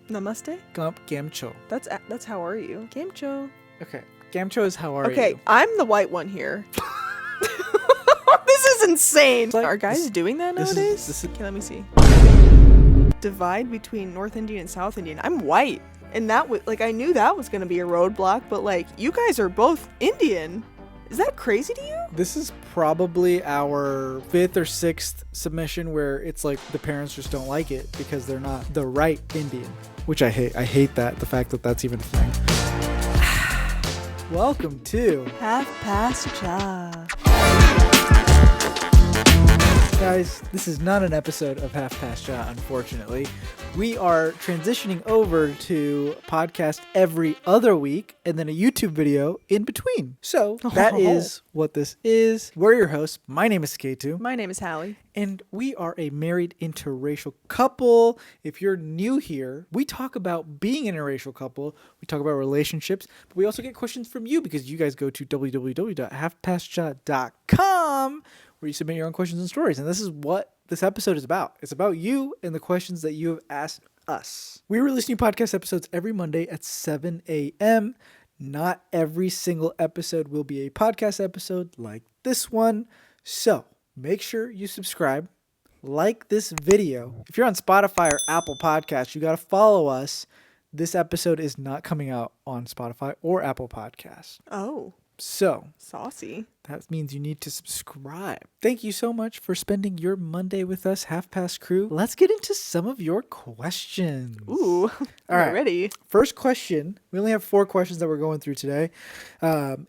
Namaste? Gamcho. That's how are you? Gamcho. Okay. Gamcho is how are you? Okay, I'm the white one here. This is insane. Like, Are guys doing that nowadays? This is Okay, let me see. Divide between North Indian and South Indian. I'm white. And that was, I knew that was going to be a roadblock, but, you guys are both Indian. Is that crazy to you? This is probably our 5th or 6th submission where it's like the parents just don't like it because they're not the right Indian, which I hate. I hate that, the fact that that's even a thing. Welcome to Half Past Cha. Guys, this is not an episode of Half Past Cha, unfortunately. We are transitioning over to podcast every other week and then a YouTube video in between. So that is what this is. We're your hosts. My name is Suketu. My name is Hallie. And we are a married interracial couple. If you're new here, we talk about being an interracial couple. We talk about relationships, but we also get questions from you because you guys go to www.halfpastcha.com where you submit your own questions and stories. And this is what this episode is about. It's about you and the questions that you have asked us. We release new podcast episodes every Monday at 7 a.m. Not every single episode will be a podcast episode like this one. So make sure you subscribe, like this video. If you're on Spotify or Apple Podcasts, you got to follow us. This episode is not coming out on Spotify or Apple Podcasts. Oh. So Saucy. That means you need to subscribe. Thank you so much for spending your Monday with us, Half Past Crew. Let's get into some of your questions. Ooh, all right. Ready. First question, we only have 4 questions that we're going through today,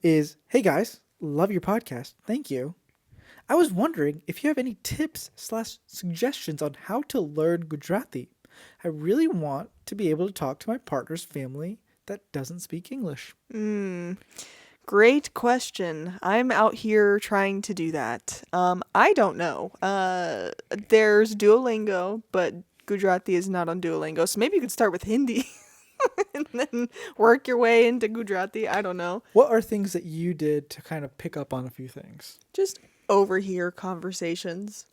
is, hey guys, love your podcast. Thank you. I was wondering if you have any tips/suggestions on how to learn Gujarati. I really want to be able to talk to my partner's family that doesn't speak English. Great question. I'm out here trying to do that. I don't know. There's Duolingo, but Gujarati is not on Duolingo. So maybe you could start with Hindi and then work your way into Gujarati. I don't know. What are things that you did to kind of pick up on a few things? Just overhear conversations.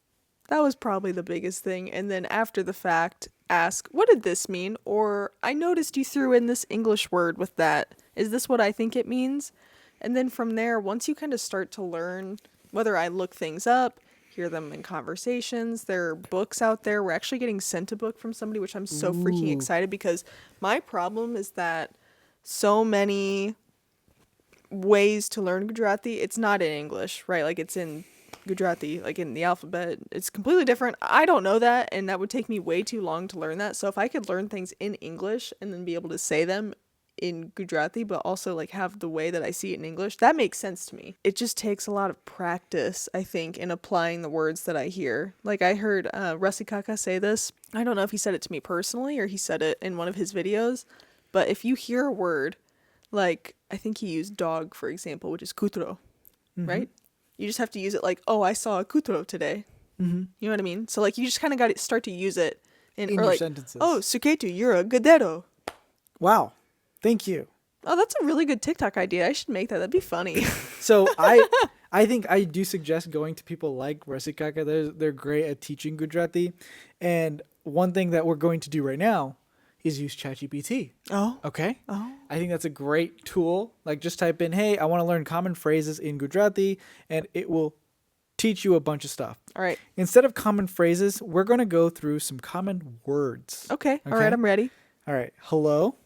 That was probably the biggest thing. And then after the fact, ask, what did this mean? Or I noticed you threw in this English word with that. Is this what I think it means? And then from there, once you kind of start to learn, whether I look things up, hear them in conversations, there are books out there. We're actually getting sent a book from somebody, which I'm so freaking excited because my problem is that so many ways to learn Gujarati, it's not in English, right? It's in Gujarati, in the alphabet. It's completely different. I don't know that, and that would take me way too long to learn that. So if I could learn things in English and then be able to say them in Gujarati, but also have the way that I see it in English, that makes sense to me. It just takes a lot of practice, I think, in applying the words that I hear. I heard Rasikaka say this. I don't know if he said it to me personally or he said it in one of his videos, but if you hear a word, I think he used dog, for example, which is kutro, right? You just have to use it oh, I saw a kutro today. Mm-hmm. You know what I mean? So you just kind of got to start to use it in your sentences. Oh, Suketu, you're a gadero. Wow. Thank you. Oh, that's a really good TikTok idea. I should make that. That'd be funny. So I think I do suggest going to people like Rasikaka. They're great at teaching Gujarati. And one thing that we're going to do right now is use ChatGPT. Oh. Okay? Oh. I think that's a great tool. Just type in, hey, I want to learn common phrases in Gujarati, and it will teach you a bunch of stuff. All right. Instead of common phrases, we're going to go through some common words. Okay. All right, I'm ready. All right. Hello.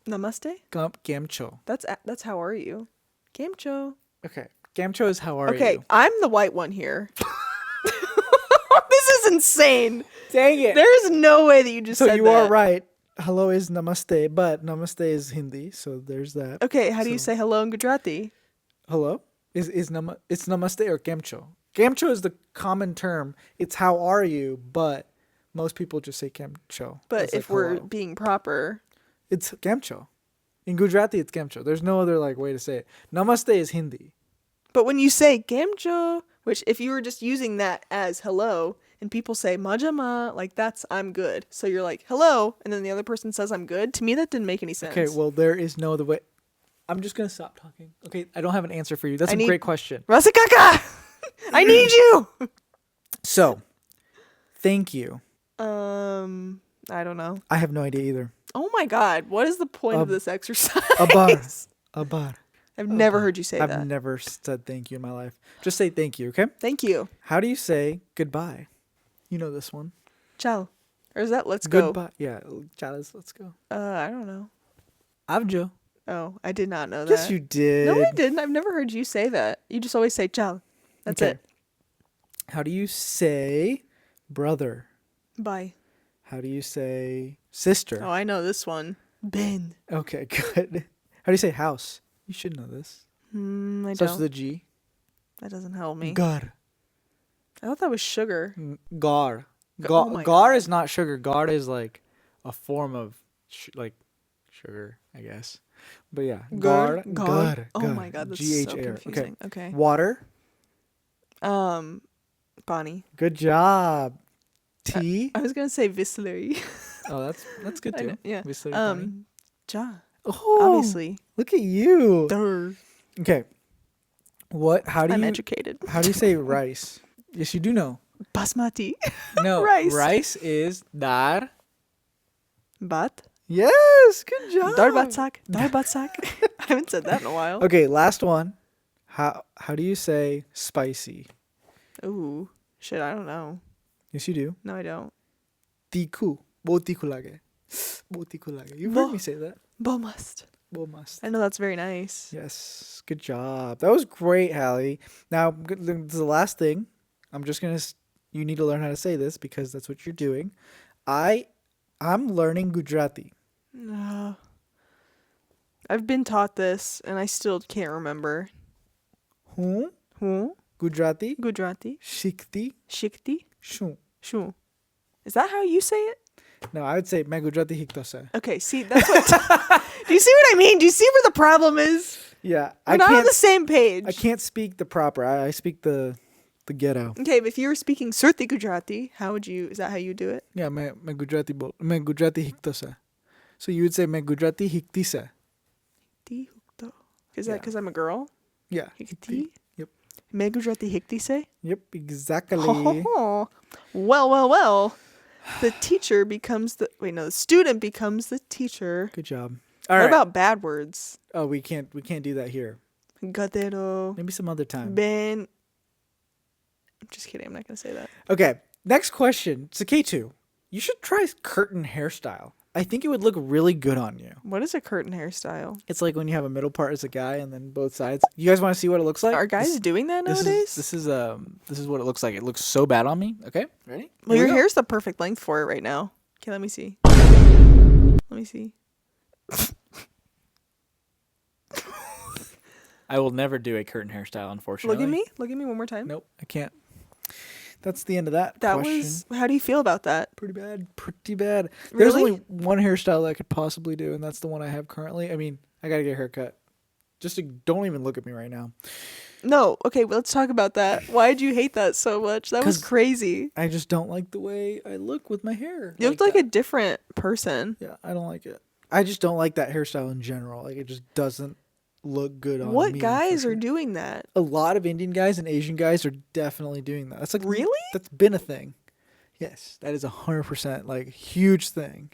Namaste? Gamcho. That's how are you? Gamcho. Okay. Gamcho is how are you? Okay, I'm the white one here. This is insane. Dang it. There is no way that you just said that. So you are right. Hello is namaste, but namaste is Hindi, so there's that. Okay, how do you say hello in Gujarati? Hello? It's namaste or gamcho. Gamcho is the common term. It's how are you, but most people just say gamcho. But if we're being proper, it's gamcho. In Gujarati, it's gamcho. There's no other way to say it. Namaste is Hindi. But when you say gamcho, which if you were just using that as hello, and people say majama, that's I'm good. So you're hello, and then the other person says I'm good. To me, that didn't make any sense. Okay, well, there is no other way. I'm just going to stop talking. Okay, I don't have an answer for you. That's a great question. Rasikaka! I need you! So, thank you. I don't know. I have no idea either. Oh my god, what is the point of A- this exercise? A bar. A bar. I've A never bar. heard you say I've that. never said thank you in my life. Just say thank you, okay? Thank you. How do you say goodbye? You know this one. Ciao. Or is that let's go? Goodbye. Yeah, Chalice, let's go. I don't know. Avjo. Oh, I did not know that. Yes, you did. No, I didn't. I've never heard you say that. You just always say ciao. That's Okay. it. How do you say brother? Bye. How do you say sister? Oh, I know this one. Ben. Okay, good. How do you say house? You should know this. I Starts don't. with a G. That doesn't help me. Gar. I thought that was sugar. Gar. Oh my Gar God. is not sugar. Gar is like a form of like sugar, I guess. But yeah, gar. Gar. Oh my god, that's so G-H-A-R. confusing. Okay. Water. Bonnie. Good job. Tea. I was gonna say Vislery. Oh, that's good too. Yeah. Obviously, funny. Ja. Oh, Obviously. look at you. Durr. Okay. How do I'm you educated. how do you say rice? Yes, you do know. Basmati. No, Rice. rice is dar. Bat. Yes, good job. Dar batsak. Dar batsak. I haven't said that in a while. Okay, last one. How do you say spicy? Ooh. Shit, I don't know. Yes, you do. No, I don't. Tiku. Bo tiku lage. Bo tiku lage. You've Bo. heard me say that. Bomast. Bo must. I know that's very nice. Yes, good job. That was great, Hallie. Now, this is the last thing. I'm just gonna. You need to learn how to say this because that's what you're doing. I'm learning Gujarati. I've been taught this and I still can't remember. Who? Gujarati. Gujarati. Shikti. Shikti. Shu. Shu. Is that how you say it? No, I would say मैं गुजराती हिकतो से. Okay, see, that's what. Do you see what I mean? Do you see where the problem is? Yeah, We're not on the same page. I can't speak the proper. I speak the ghetto. Okay, but if you were speaking Surti Gujarati, how would you? Is that how you do it? Yeah, मैं गुजराती हिकतो से. So you would say मैं गुजराती हिकती से. Ti hukto. Is that Yeah. because I'm a girl? Yeah. Hikti. Yep. मैं गुजराती हिकती से. Yep, exactly. Oh, well. The teacher becomes the the student becomes the teacher. Good job. All What right. about bad words? Oh, we can't do that here. Gatero. Maybe some other time. Ben. I'm just kidding. I'm not gonna say that. Okay. Next question. Suketu, you should try curtain hairstyle. I think it would look really good on you. What is a curtain hairstyle? It's like when you have a middle part as a guy and then both sides. You guys want to see what it looks like? Are guys doing that nowadays? This is what it looks like. It looks so bad on me. Okay, ready? Well, Here we your go. hair's the perfect length for it right now. Okay, let me see. Let me see. I will never do a curtain hairstyle, unfortunately. Look at me. Look at me one more time. Nope, I can't. That's the end of that. That question. was. How do you feel about that? Pretty bad. Pretty bad. There's Really? only one hairstyle that I could possibly do, and that's the one I have currently. I mean, I gotta get a haircut. Don't even look at me right now. No. Okay, well, let's talk about that. Why did you hate that so much? That was 'Cause crazy. I just don't like the way I look with my hair. You looked like that. a different person. Yeah, I don't like it. I just don't like that hairstyle in general. Like, it just doesn't look good on me. What for guys sure. are doing that? A lot of Indian guys and Asian guys are definitely doing that. That's like Really? That's been a thing. Yes, that is 100% like huge thing.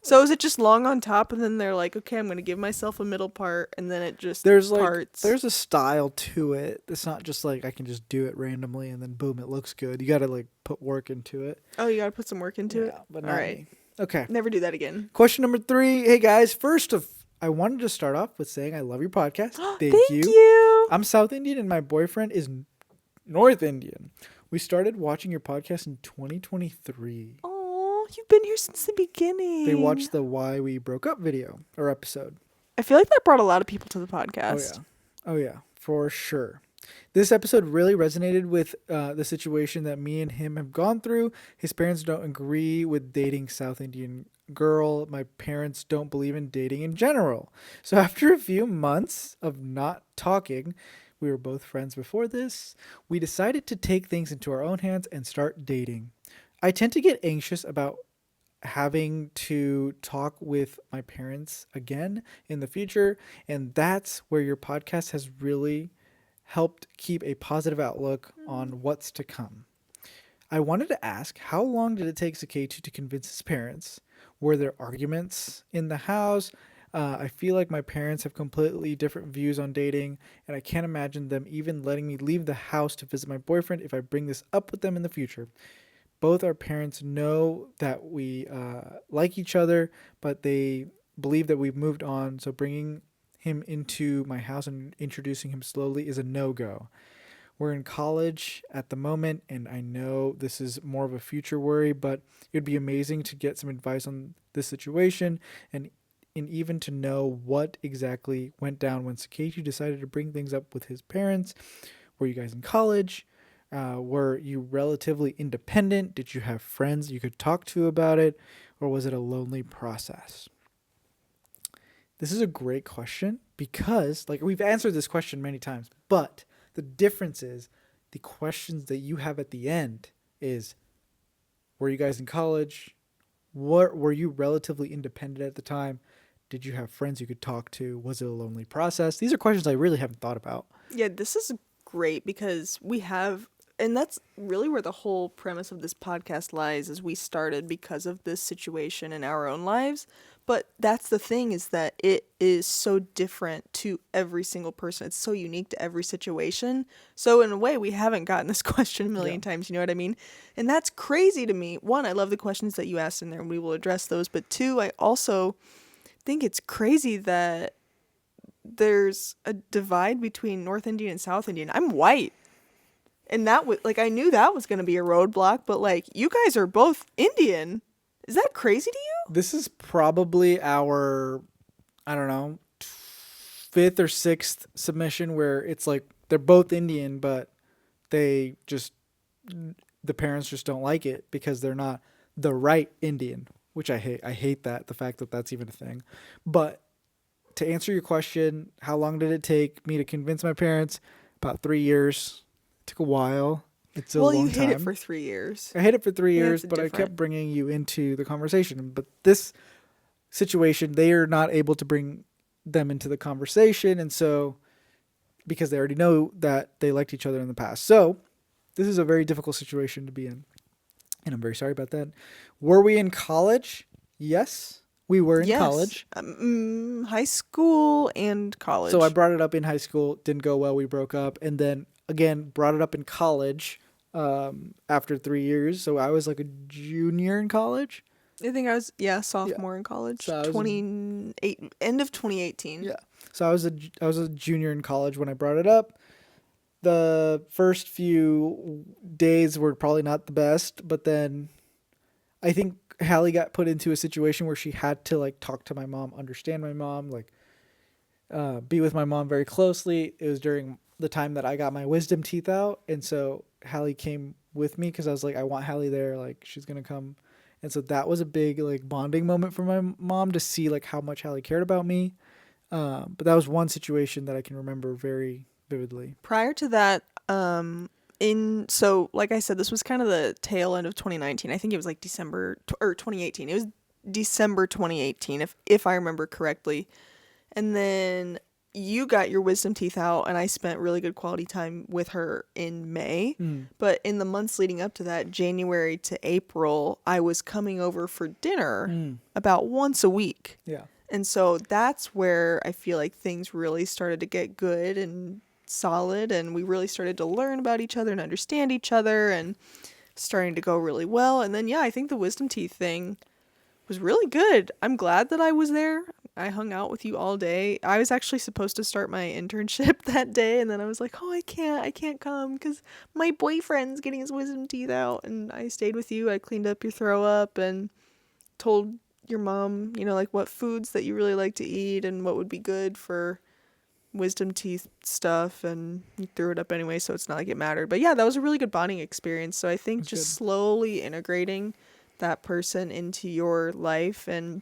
So is it just long on top, and then they're like, okay, I'm gonna give myself a middle part, and then it just There's like parts. there's a style to it. It's not just like I can just do it randomly and then boom, it looks good. You got to like put work into it. Oh, you gotta put some work into it. But All not right, me. Okay. never do that again. Question number 3. Hey guys, I wanted to start off with saying I love your podcast. Thank you. you. I'm South Indian and my boyfriend is North Indian. We started watching your podcast in 2023. Oh, you've been here since the beginning. They watched the Why We Broke Up video or episode. I feel like that brought a lot of people to the Oh podcast. yeah. Oh yeah, for sure. This episode really resonated with the situation that me and him have gone through. His parents don't agree with dating South Indian girl. My parents don't believe in dating in general. So after a few months of not talking, we were both friends before this, we decided to take things into our own hands and start dating. I tend to get anxious about having to talk with my parents again in the future, and that's where your podcast has really helped keep a positive outlook on what's to come. I wanted to ask, how long did it take Suketu to convince his parents? Were there arguments in the house? I feel like my parents have completely different views on dating, and I can't imagine them even letting me leave the house to visit my boyfriend if I bring this up with them in the future. Both our parents know that we like each other, but they believe that we've moved on, so bringing him into my house and introducing him slowly is a no go. We're in college at the moment, and I know this is more of a future worry, but it would be amazing to get some advice on this situation and even to know what exactly went down when Sakechi decided to bring things up with his parents. Were you guys in college? Were you relatively independent? Did you have friends you could talk to about it? Or was it a lonely process? This is a great question because, like, we've answered this question many times, but the difference is the questions that you have at the end is, were you guys in college? What were you relatively independent at the time? Did you have friends you could talk to? Was it a lonely process? These are questions I really haven't thought about. Yeah, this is great because we have, and that's really where the whole premise of this podcast lies, is we started because of this situation in our own lives. But that's the thing, is that it is so different to every single person. It's so unique to every situation. So in a way, we haven't gotten this question a Yeah. million times, you know what I mean? And that's crazy to me. One, I love the questions that you asked in there and we will address those. But two, I also think it's crazy that there's a divide between North Indian and South Indian. I'm white. And that was like, I knew that was going to be a roadblock, but like, you guys are both Indian. Is that crazy to you? This is probably our, I don't know, fifth or sixth submission where it's like they're both Indian, but they just, the parents just don't like it because they're not the right Indian, which I hate. I hate that, the fact that that's even a thing. But to answer your question, how long did it take me to convince my parents? About 3 years. It took a while. It's a Well, you long hid it time. for 3 years. I hid it for three Yeah, years, it's but I different. kept bringing you into the conversation. But this situation, they are not able to bring them into the conversation. And so, because they already know that they liked each other in the past. So, this is a very difficult situation to be in. And I'm very sorry about that. Were we in college? Yes, we were in Yes. college. High school and So I college. brought it up in high school, didn't go well, we broke up, and then again brought it up in college after 3 years. So I was like a junior in college. I think I was, yeah, Yeah. sophomore in college. So I was 28, end of 2018. yeah. So I was a junior in college when I brought it up. The first few days were probably not the best, but then I think Hallie got put into a situation where she had to like talk to my mom, understand my mom, like be with my mom very closely. It was during the time that I got my wisdom teeth out, and so Hallie came with me because I was like, I want Hallie there, like she's gonna come, and so that was a big like bonding moment for my mom to see like how much Hallie cared about me. But that was one situation that I can remember very vividly. Prior to that, so like I said, this was kind of the tail end of 2019. I think it was like or 2018. It was December 2018, if I remember correctly. And then you got your wisdom teeth out, and I spent really good quality time with her in May. Mm. But in the months leading up to that, January to April, I was coming over for dinner Mm. about once a week. Yeah. And so that's where I feel like things really started to get good and solid, and we really started to learn about each other and understand each other, and starting to go really well. And then, yeah, I think the wisdom teeth thing was really good. I'm glad that I was there. I hung out with you all day. I was actually supposed to start my internship that day, and then I was like, oh, I can't come because my boyfriend's getting his wisdom teeth out. And I stayed with you. I cleaned up your throw up and told your mom, like what foods that you really like to eat and what would be good for wisdom teeth stuff, and you threw it up anyway, so it's not like it mattered. But yeah, that was a really good bonding experience. So I think That's just good. slowly integrating that person into your life and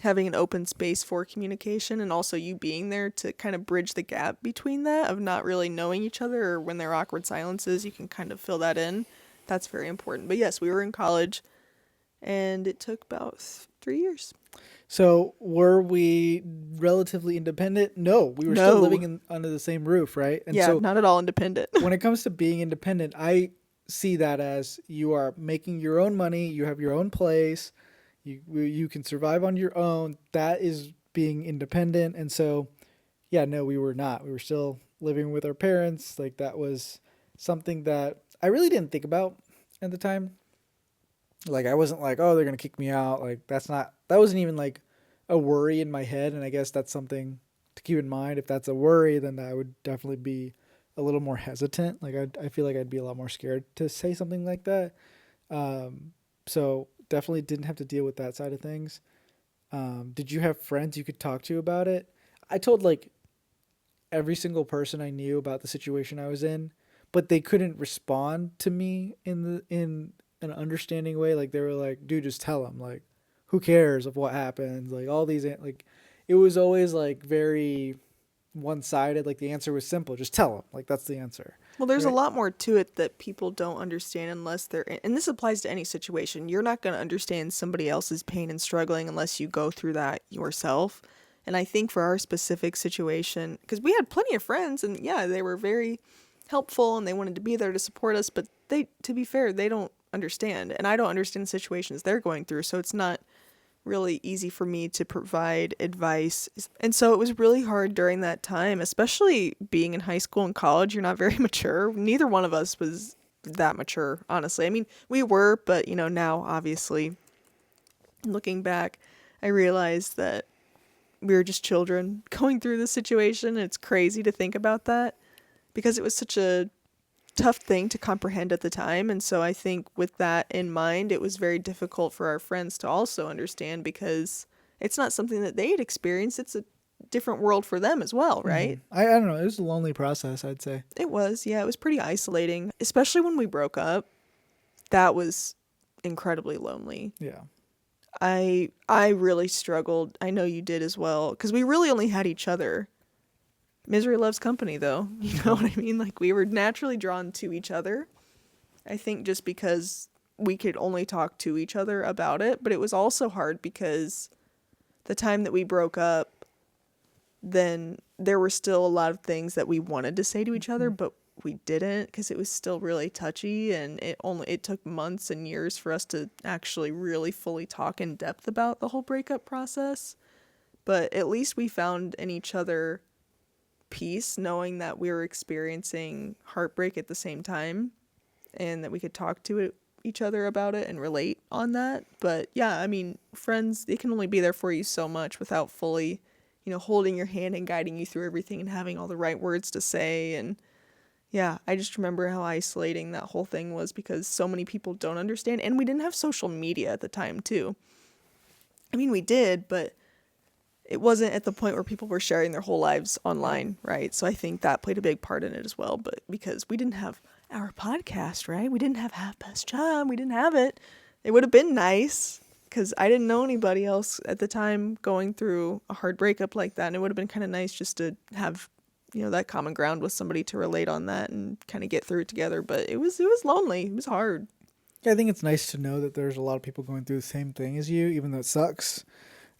having an open space for communication, and also you being there to kind of bridge the gap between that of not really knowing each other, or when there are awkward silences, you can kind of fill that in. That's very important. But yes, we were in college, and it took about 3 years. So were we relatively independent? No, we were still No. living under the same roof, right? And Yeah, so not at all independent. when it comes to being independent, I see that as you are making your own money, you have your own place, you can survive on your own. That is being independent. And so, yeah, no, we were not. We were still living with our parents. Like that was something that I really didn't think about at the time. Like I wasn't like, oh, they're gonna kick me out. Like that wasn't even like a worry in my head. And I guess that's something to keep in mind. If that's a worry, then I would definitely be a little more hesitant. Like I feel like I'd be a lot more scared to say something like that. So definitely didn't have to deal with that side of things. Did you have friends you could talk to about it? I told like every single person I knew about the situation I was in, but they couldn't respond to me in an understanding way. Like they were like, "Dude, just tell them. Like, who cares of what happens?" Like all these like, it was always like very one sided. Like the answer was simple, just tell them. Like that's the answer, Well, there's a right? lot more to it that people don't understand unless they're in, and this applies to any situation. You're not going to understand somebody else's pain and struggling unless you go through that yourself. And I think for our specific situation, because we had plenty of friends and yeah, they were very helpful and they wanted to be there to support us, but to be fair, they don't understand. And I don't understand the situations they're going through. So it's not really easy for me to provide advice. And so it was really hard during that time, especially being in high school and college. You're not very mature. Neither one of us was that mature, honestly. I mean, we were, but now obviously looking back, I realized that we were just children going through this situation. It's crazy to think about that because it was such a tough thing to comprehend at the time. And so I think with that in mind, it was very difficult for our friends to also understand because it's not something that they had experienced. It's a different world for them as well, right? I don't know. It was a lonely process, I'd say. It was, yeah, it was pretty isolating, especially when we broke up. That was incredibly lonely. Yeah. I really struggled. I know you did as well because we really only had each other. Misery loves company though. You know what I mean? Like we were naturally drawn to each other. I think just because we could only talk to each other about it, but it was also hard because the time that we broke up, then there were still a lot of things that we wanted to say to each other, but we didn't because it was still really touchy and it took months and years for us to actually really fully talk in depth about the whole breakup process. But at least we found in each other peace knowing that we were experiencing heartbreak at the same time and that we could talk to each other about it and relate on that. But yeah, I mean, friends, they can only be there for you so much without fully, holding your hand and guiding you through everything and having all the right words to say. And yeah, I just remember how isolating that whole thing was because so many people don't understand. And we didn't have social media at the time, too. I mean, we did, but it wasn't at the point where people were sharing their whole lives online, right? So I think that played a big part in it as well. But because we didn't have our podcast, right? We didn't have Half Past Job. We didn't have it. It would have been nice because I didn't know anybody else at the time going through a hard breakup like that. And it would have been kind of nice just to have, that common ground with somebody to relate on that and kind of get through it together. But it was lonely. It was hard. Yeah, I think it's nice to know that there's a lot of people going through the same thing as you, even though it sucks.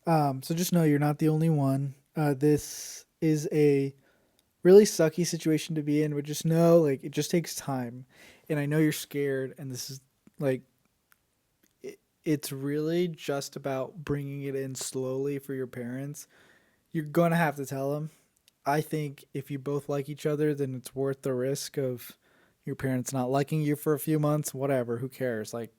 So just know you're not the only one. This is a really sucky situation to be in, but just know like it just takes time. And I know you're scared, and this is like it's really just about bringing it in slowly for your parents. You're gonna have to tell them. I think if you both like each other, then it's worth the risk of your parents not liking you for a few months. Whatever, who cares? Like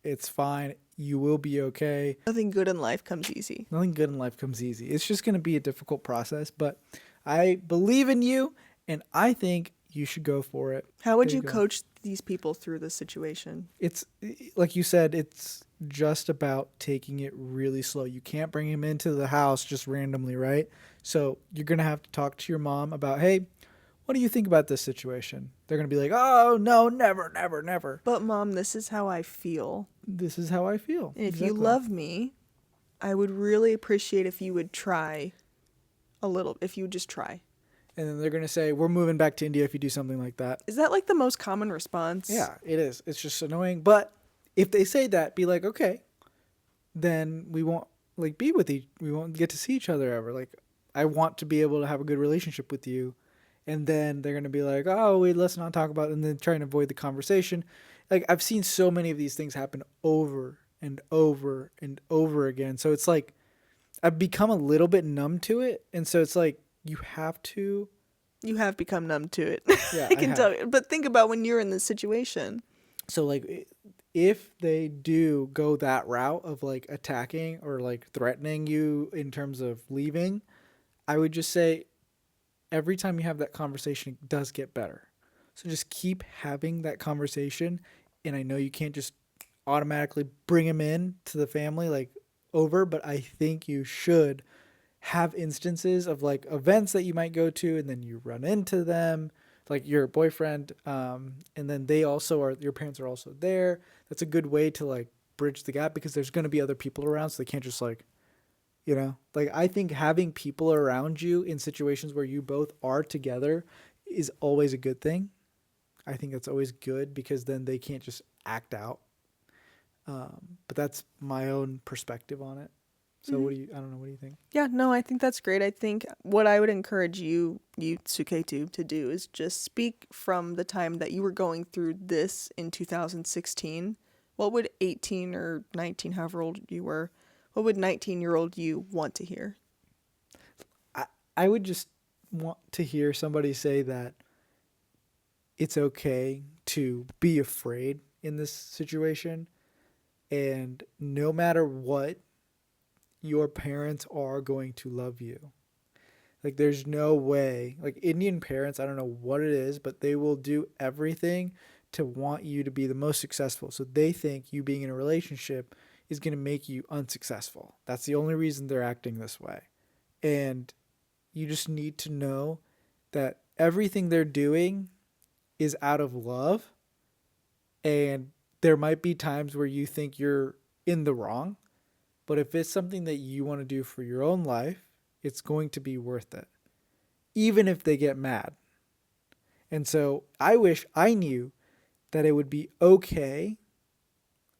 it's fine. You will be okay. Nothing good in life comes easy. Nothing good in life comes easy. It's just going to be a difficult process, but I believe in you and I think you should go for it. How would There you go. coach these people through this situation? It's like you said, it's just about taking it really slow. You can't bring him into the house just randomly, right? So you're going to have to talk to your mom about, hey, what do you think about this situation? They're going to be like, oh, no, never, never, never. But mom, this is how I feel. This is how I feel. And if you Exactly. love me, I would really appreciate if you would try a little, if you would just try. And then they're going to say, we're moving back to India if you do something like that. Is that like the most common response? Yeah, it is. It's just annoying. But if they say that, be like, okay, then we won't like be with each. We won't get to see each other ever. Like, I want to be able to have a good relationship with you, and then they're gonna be like, oh wait, let's not talk about it, and then trying to avoid the conversation. Like I've seen so many of these things happen over and over and over again. So it's like I've become a little bit numb to it, and so it's like you have to. You have become numb to it. Yeah, I I can have. tell you. But think about when you're in this situation. So like if they do go that route of like attacking or like threatening you in terms of leaving, I would just say every time you have that conversation, it does get better. So just keep having that conversation. And I know you can't just automatically bring them in to the family like over, but I think you should have instances of like events that you might go to and then you run into them, like your boyfriend, and then they also are, your parents are also there. That's a good way to like bridge the gap because there's going to be other people around, so they can't just like, like I think having people around you in situations where you both are together is always a good thing. I think that's always good because then they can't just act out. But that's my own perspective on it. So Mhm. what do you, I don't know, what do you think? Yeah, no, I think that's great. I think what I would encourage you Suketu, to do is just speak from the time that you were going through this in 2016. What would 18 or 19, however old you were, what would 19-year-old you want to hear? I, I would just want to hear somebody say that it's okay to be afraid in this situation. And no matter what, your parents are going to love you. Like, there's no way. Like, Indian parents, I don't know what it is, but they will do everything to want you to be the most successful. So they think you being in a relationship is going to make you unsuccessful. That's the only reason they're acting this way. And you just need to know that everything they're doing is out of love. And there might be times where you think you're in the wrong. But if it's something that you want to do for your own life, it's going to be worth it, even if they get mad. And so I wish I knew that it would be okay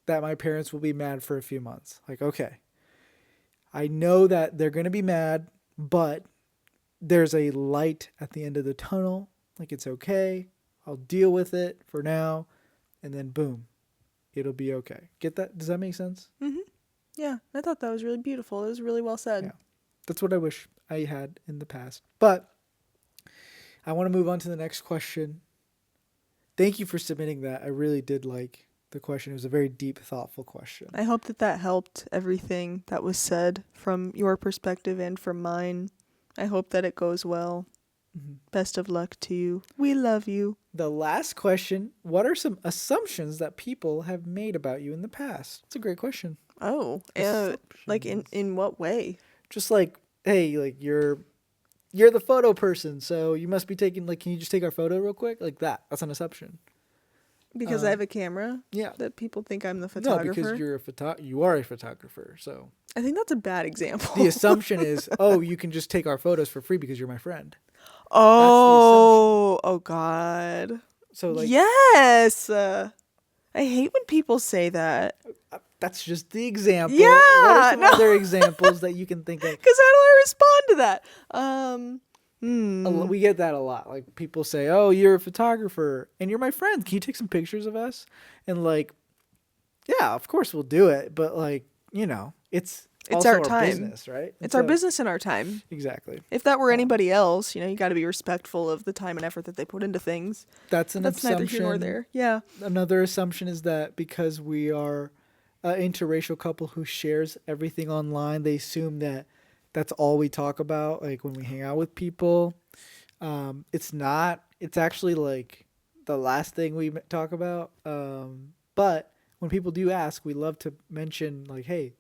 that my parents will be mad for a few months. Like, okay, I know that they're going to be mad, but there's a light at the end of the tunnel. Like, it's okay. I'll deal with it for now. And then, boom, it'll be okay. Get that? Does that make sense? Mm-hmm. Yeah, I thought that was really beautiful. It was really well said. Yeah. That's what I wish I had in the past. But I want to move on to the next question. Thank you for submitting that. I really did like the question. It was a very deep, thoughtful question. I hope that helped everything that was said from your perspective and from mine. I hope that it goes well. Mm-hmm. Best of luck to you. We love you. The last question: what are some assumptions that people have made about you in the past? It's a great question. Oh, like in what way? Just like, hey, like you're the photo person, so you must be taking, like, can you just take our photo real quick? Like that. That's an assumption. Because I have a camera? Yeah. That people think I'm the No, photographer? because you are a photographer, so. I think that's a bad example. The assumption is, oh, you can just take our photos for free because you're my friend. Oh God. So like, yes. I hate when people say that. that's just the example. Yeah, What are some no. other examples that you can think of? Because how do I respond to that? We get that a lot. Like, people say, "Oh, you're a photographer and you're my friend. Can you take some pictures of us?" And like, yeah, of course we'll do it. But like, it's also our time. business, right? It's our business and our time. Exactly. If that were anybody else, you got to be respectful of the time and effort that they put into things. That's an assumption. Neither here nor there. Yeah. Another assumption is that because we are an interracial couple who shares everything online, they assume that that's all we talk about. Like, when we hang out with people, it's not. It's actually like the last thing we talk about. But when people do ask, we love to mention, like, hey,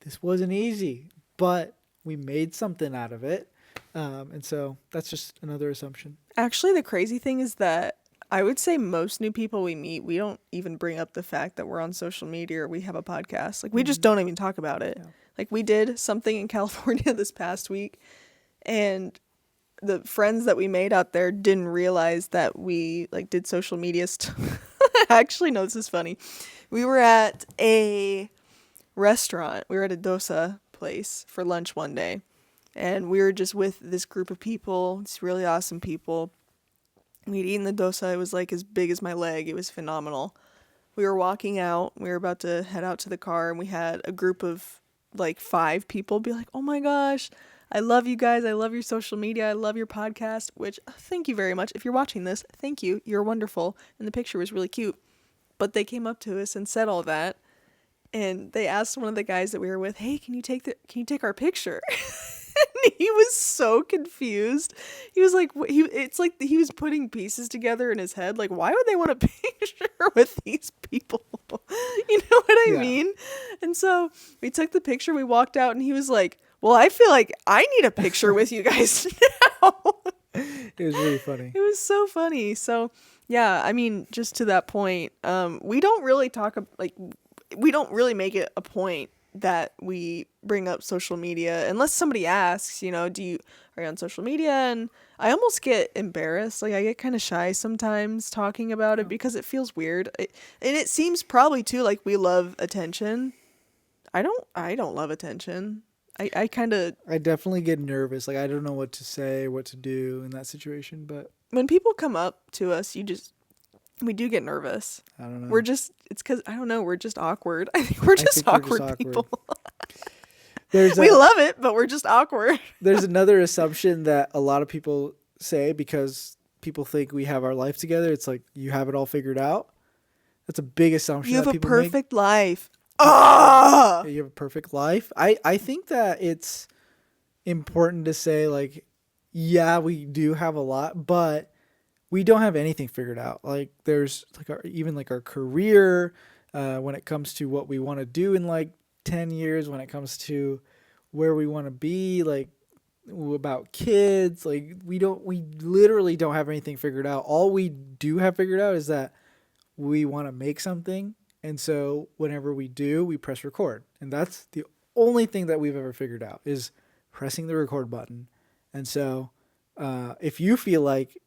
this wasn't easy, but we made something out of it. And so that's just another assumption. Actually, the crazy thing is that I would say most new people we meet, we don't even bring up the fact that we're on social media or we have a podcast. Like, we just don't even talk about it. Yeah. Like, we did something in California this past week, and the friends that we made out there didn't realize that we like did social media stuff. Actually, no, this is funny. We were at a restaurant. We were at a dosa place for lunch one day. And we were just with this group of people, these really awesome people. We'd eaten the dosa. It was like as big as my leg. It was phenomenal. We were walking out. We were about to head out to the car, and we had a group of like 5 people be like, "Oh my gosh, I love you guys. I love your social media. I love your podcast," which thank you very much. If you're watching this, thank you. You're wonderful. And the picture was really cute. But they came up to us and said all that. And they asked one of the guys that we were with, "Hey, can you take our picture?" And he was so confused. He was like, it's like he was putting pieces together in his head. Like, why would they want a picture with these people? You know what I mean? And so we took the picture. We walked out, and he was like, "Well, I feel like I need a picture with you guys now." It was really funny. It was so funny. So yeah, I mean, just to that point, we don't really we don't really make it a point that we bring up social media unless somebody asks, are you on social media? And I almost get embarrassed. Like, I get kind of shy sometimes talking about it because it feels weird. And it seems probably too like we love attention. I don't love attention. I definitely get nervous. Like, I don't know what to say, what to do in that situation. But when people come up to us, we do get nervous. I don't know. It's because, I don't know, we're just awkward. I think we're just awkward people. We love it, but we're just awkward. There's another assumption that a lot of people say because people think we have our life together. It's like, you have it all figured out. That's a big assumption. You have a perfect life. You have a perfect life. I think that it's important to say, like, yeah, we do have a lot, but we don't have anything figured out. Like, there's like our career, when it comes to what we want to do in like 10 years, when it comes to where we want to be, like about kids, like we literally don't have anything figured out. All we do have figured out is that we want to make something. And so whenever we do, we press record. And that's the only thing that we've ever figured out, is pressing the record button. And so if you feel like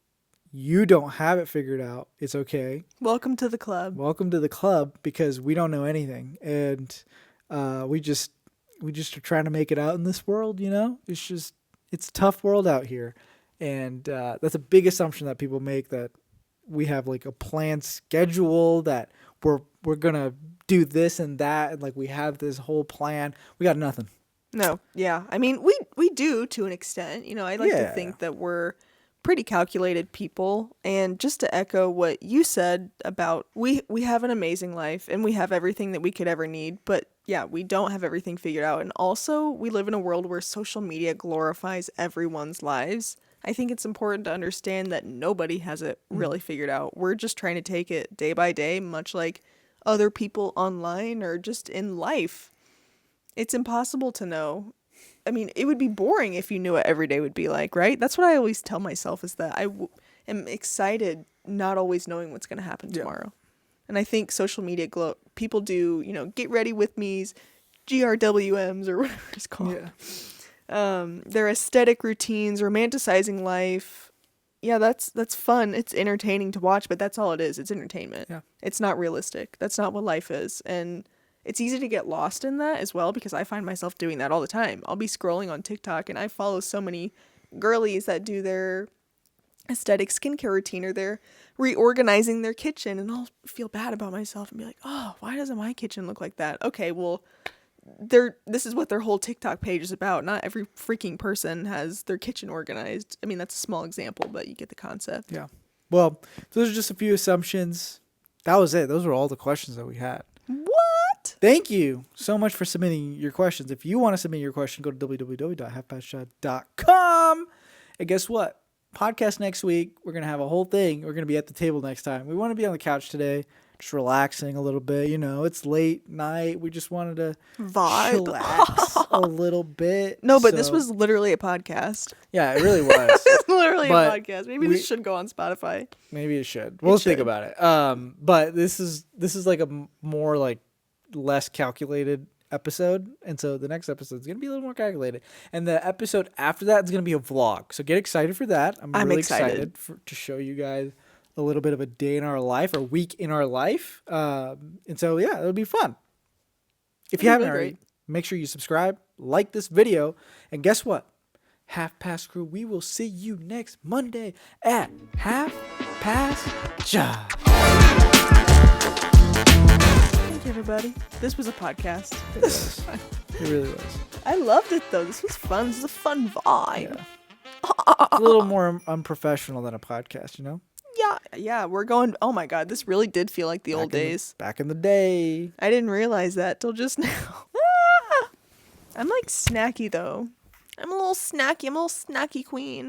you don't have it figured out, it's okay. Welcome to the club. Welcome to the club, because we don't know anything. And we just are trying to make it out in this world, It's a tough world out here. And that's a big assumption that people make, that we have like a planned schedule, that we're gonna do this and that, and like we have this whole plan. We got nothing. No, yeah. I mean, we do to an extent. I like to think that we're pretty calculated people. And just to echo what you said about we have an amazing life and we have everything that we could ever need, but yeah, we don't have everything figured out. And also, we live in a world where social media glorifies everyone's lives. I think it's important to understand that nobody has it really figured out. We're just trying to take it day by day, much like other people online or just in life. It's impossible to know. I mean, it would be boring if you knew what every day would be like, right? That's what I always tell myself, is that I am excited not always knowing what's going to happen tomorrow. And I think social media people do, get ready with me's, GRWMs, or whatever it's called. Yeah. Their aesthetic routines, romanticizing life. Yeah, that's fun. It's entertaining to watch, but that's all it is. It's entertainment. Yeah. It's not realistic. That's not what life is. And it's easy to get lost in that as well, because I find myself doing that all the time. I'll be scrolling on TikTok and I follow so many girlies that do their aesthetic skincare routine, or they're reorganizing their kitchen, and I'll feel bad about myself and be like, oh, why doesn't my kitchen look like that? Okay, well, this is what their whole TikTok page is about. Not every freaking person has their kitchen organized. I mean, that's a small example, but you get the concept. Yeah. Well, those are just a few assumptions. That was it. Those were all the questions that we had. What? Thank you so much for submitting your questions. If you want to submit your question, go to www.halfpastshot.com. And guess what? Podcast next week. We're going to have a whole thing. We're going to be at the table next time. We want to be on the couch today, just relaxing a little bit. It's late night. We just wanted to chillax a little bit. No, but this was literally a podcast. Yeah, it really was. It's literally a podcast. Maybe this should go on Spotify. Maybe it should. We'll think about it. But this is like a more like less calculated episode, and so the next episode is going to be a little more calculated, and the episode after that is going to be a vlog, so get excited for that. I'm really excited to show you guys a little bit of a day in our life, or week in our life, and so yeah, it'll be fun. If you haven't already, make sure you subscribe, like this video, and guess what? Half Past Crew. We will see you next Monday at Half Past Ja. Thank you, everybody. This was a podcast. It was. It really was. I loved it, though. This was fun. This was a fun vibe. Yeah. It's a little more unprofessional than a podcast, you know? Yeah, we're going. Oh my god, this really did feel like the old days. Back in the day. I didn't realize that till just now. I'm like snacky though. I'm a little snacky. I'm a little snacky queen.